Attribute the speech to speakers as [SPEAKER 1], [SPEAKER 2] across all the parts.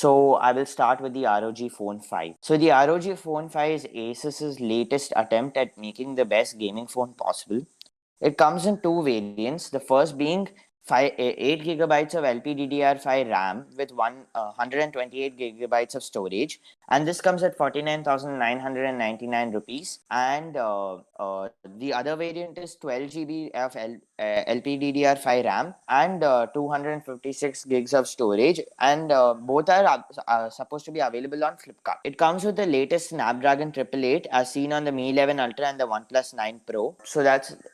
[SPEAKER 1] So I will start with the ROG Phone 5. So the ROG Phone 5 is Asus's latest attempt at making the best gaming phone possible. It comes in two variants. The first being 8 gigabytes of LPDDR5 RAM with 128 gigabytes of storage, and this comes at 49,999 rupees. And the other variant is 12 GB of LPDDR5 RAM and 256 gigs of storage, and both are supposed to be available on Flipkart. It comes with the latest Snapdragon 888 as seen on the Mi 11 Ultra and the OnePlus 9 Pro. So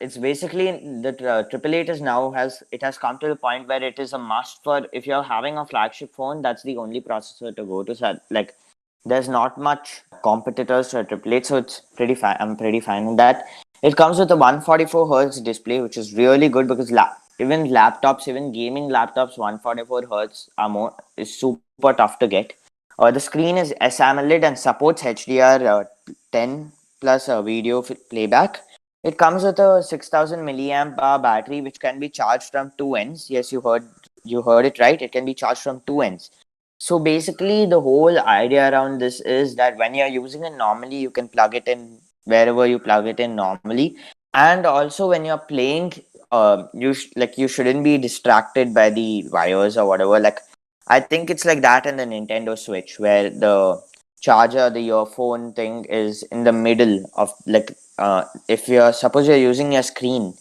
[SPEAKER 1] it's basically the 888 is now has come to the point where it is a must for if you're having a flagship phone. That's the only processor to go to. So like there's not much competitors to Triple Eight, so it's pretty fine. I'm pretty fine with that. It comes with a 144 hertz display, which is really good because even laptops, even gaming laptops, 144 hertz is super tough to get. The screen is S AMOLED and supports HDR 10 plus video playback. It comes with a 6000 milliamp hour battery, which can be charged from two ends. Yes, you heard it right. It can be charged from two ends. So basically, the whole idea around this is that when you're using it normally, you can plug it in wherever you plug it in normally, and also when you're playing, you shouldn't be distracted by the wires or whatever. Like I think it's like that in the Nintendo Switch, where the charger, the earphone thing is in the middle of if you're suppose you're using your screen,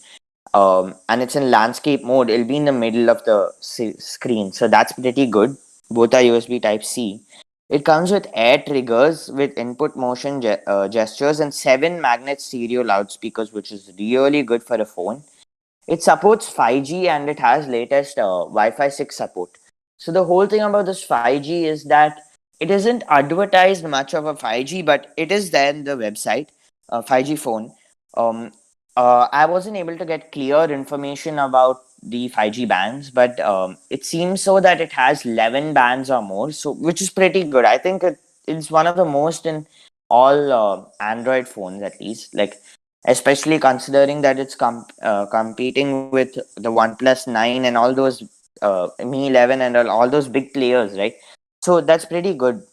[SPEAKER 1] and it's in landscape mode, it'll be in the middle of the screen. So that's pretty good. Both are USB Type C. It comes with air triggers with input motion gestures and 7 magnet stereo loudspeakers, which is really good for a phone. It supports 5G and it has latest Wi-Fi 6 support. So the whole thing about this 5G is that it isn't advertised much of a 5G, but it is there in the website, 5G phone. Um, I wasn't able to get clear information about the 5G bands, but it seems so that it has 11 bands or more, so which is pretty good. I think it's one of the most in all Android phones, at least. Like especially considering that it's competing with the OnePlus 9 and all those Mi 11 and all those big players, right? So that's pretty good.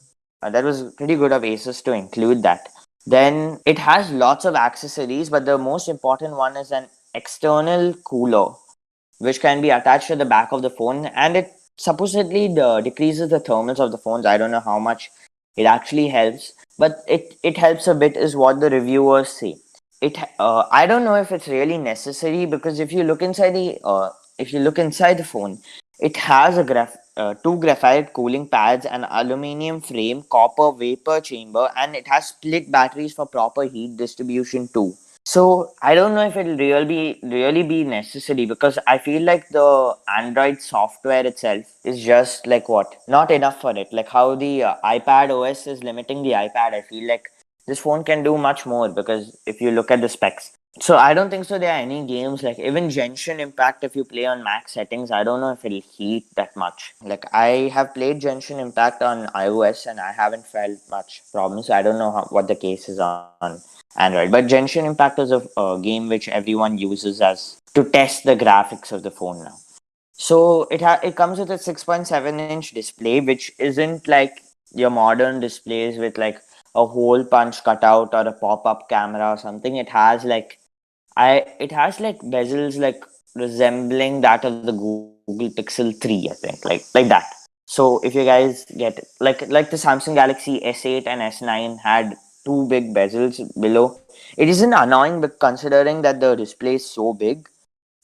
[SPEAKER 1] That was pretty good of Asus to include that. Then it has lots of accessories, but the most important one is an external cooler, which can be attached to the back of the phone, and it supposedly decreases the thermals of the phones. I don't know how much it actually helps, but it helps a bit, is what the reviewers say. I don't know if it's really necessary, because if you look inside the phone, it has two graphite cooling pads, an aluminium frame, copper vapor chamber, and it has split batteries for proper heat distribution too. So I don't know if it'll really be necessary, because I feel like the Android software itself is just like what not enough for it. Like how the iPad OS is limiting the iPad, I feel like this phone can do much more, because if you look at the specs. So I don't think so there are any games like even Genshin Impact, if you play on max settings, I don't know if it'll heat that much. Like I have played Genshin Impact on iOS and I haven't felt much problems. So I don't know what the case is on Android. But Genshin Impact is a game which everyone uses as to test the graphics of the phone now. So it comes with a 6.7-inch display, which isn't like your modern displays with like a hole punch cutout or a pop-up camera or something. It has like bezels like resembling that of the Google Pixel 3, I think, like that. So if you guys get like the Samsung Galaxy S8 and S9 had two big bezels below. It isn't annoying, but considering that the display is so big,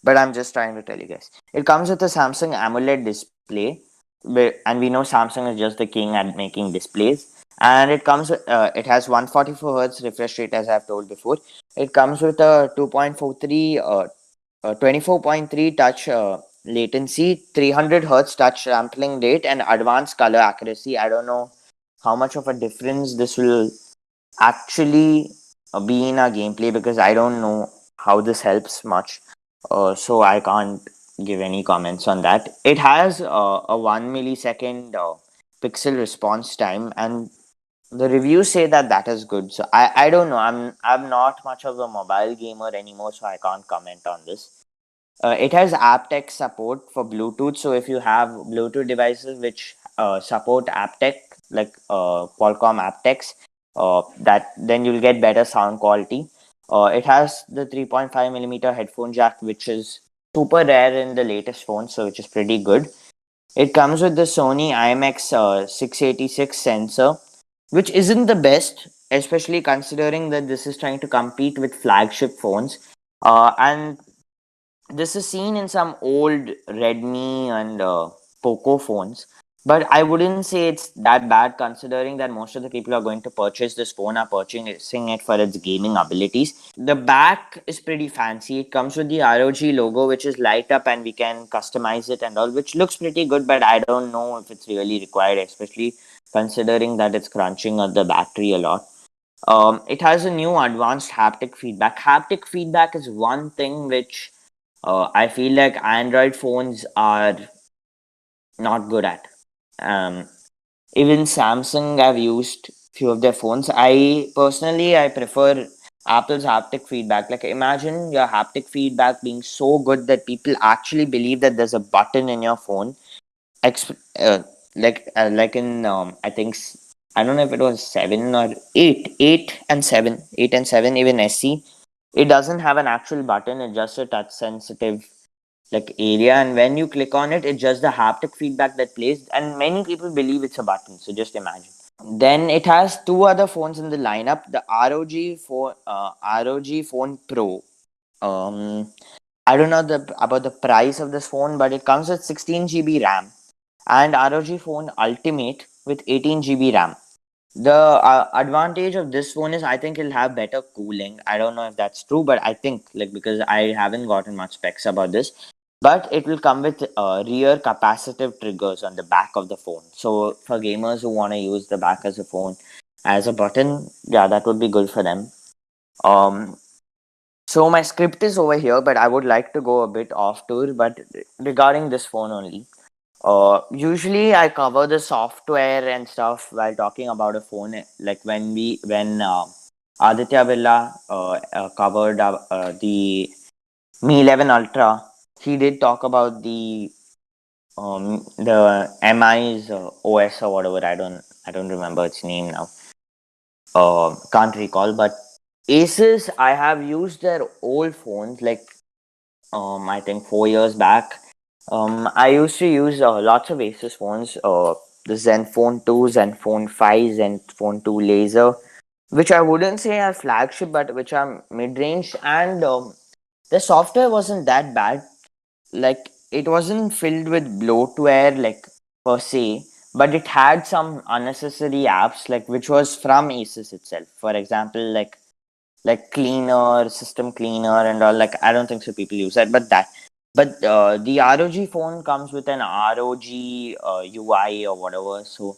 [SPEAKER 1] but I'm just trying to tell you guys. It comes with a Samsung AMOLED display, and we know Samsung is just the king at making displays. And it has 144 hertz refresh rate, as I've told before. It comes with a 2.43, 24.3 touch latency, 300 hertz touch sampling rate, and advanced color accuracy. I don't know how much of a difference this will actually be in our gameplay, because I don't know how this helps much. So I can't give any comments on that. It has a 1 millisecond pixel response time, and the reviews say that that is good. So I don't know. I'm not much of a mobile gamer anymore, so I can't comment on this. It has aptX support for Bluetooth. So if you have Bluetooth devices which support aptech, like Qualcomm aptex, that then you'll get better sound quality. It has the 3.5 millimeter headphone jack, which is super rare in the latest phones, so which is pretty good. It comes with the Sony IMX 686 sensor, which isn't the best, especially considering that this is trying to compete with flagship phones. And this is seen in some old Redmi and Poco phones, but I wouldn't say it's that bad considering that most of the people who are going to purchase this phone are purchasing it for its gaming abilities. The back is pretty fancy. It comes with the ROG logo, which is light up and we can customize it and all, which looks pretty good, but I don't know if it's really required, especially considering that it's crunching on the battery a lot. It has a new advanced haptic feedback. Haptic feedback is one thing which I feel like Android phones are not good at. Um, Even Samsung, I've used few of their phones. I prefer Apple's haptic feedback. Like imagine your haptic feedback being so good that people actually believe that there's a button in your phone. Exp- uh, like in I think I don't know if it was 8 and 7, even SC. It doesn't have an actual button. It's just a touch sensitive like area, and when you click on it, it's just the haptic feedback that plays, and many people believe it's a button. So just imagine. Then it has two other phones in the lineup: the ROG Phone Pro. Um, I don't know about the price of this phone, but it comes with 16 GB RAM, and ROG Phone Ultimate with 18 GB RAM. The advantage of this phone is I think it'll have better cooling. I don't know if that's true, but I think like because I haven't gotten much specs about this, but it will come with rear capacitive triggers on the back of the phone. So for gamers who want to use the back as a phone as a button, yeah, that would be good for them. Um, so my script is over here, but I would like to go a bit off tour, but regarding this phone only. Usually I cover the software and stuff while talking about a phone. Like when Aditya Birla covered the Mi 11 Ultra, he did talk about the MI's OS or whatever. I don't remember its name now. Can't recall. But Asus, I have used their old phones like I think 4 years back. I used to use lots of Asus phones. The Zenfone 2, Zenfone 5, Zenfone 2 Laser, which I wouldn't say are flagship, but which are mid range. And the software wasn't that bad. Like it wasn't filled with bloatware, like per se, but it had some unnecessary apps, like which was from Asus itself. For example, like cleaner, system cleaner, and all. Like I don't think so people use that, but the ROG phone comes with an ROG UI or whatever. So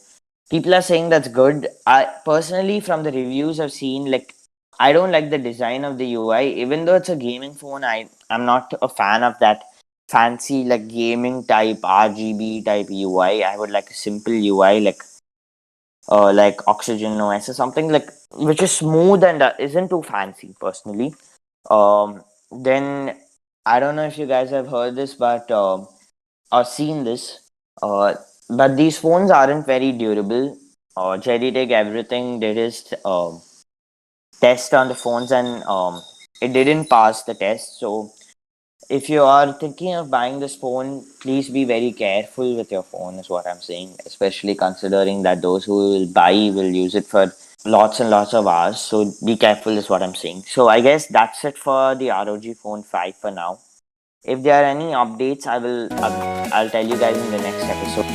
[SPEAKER 1] people are saying that's good. I personally, from the reviews I've seen, like I don't like the design of the UI. Even though it's a gaming phone, I'm not a fan of that fancy like gaming type RGB type UI. I would like a simple UI like Oxygen OS or something like which is smooth and isn't too fancy personally. Then I don't know if you guys have heard this, but or seen this. Uh, but these phones aren't very durable. Jerry did everything did his test on the phones and it didn't pass the test. So if you are thinking of buying this phone, please be very careful with your phone, is what I'm saying. Especially considering that those who will buy will use it for lots and lots of hours. So be careful, is what I'm saying. So I guess that's it for the ROG Phone 5 for now. If there are any updates, I'll tell you guys in the next episode.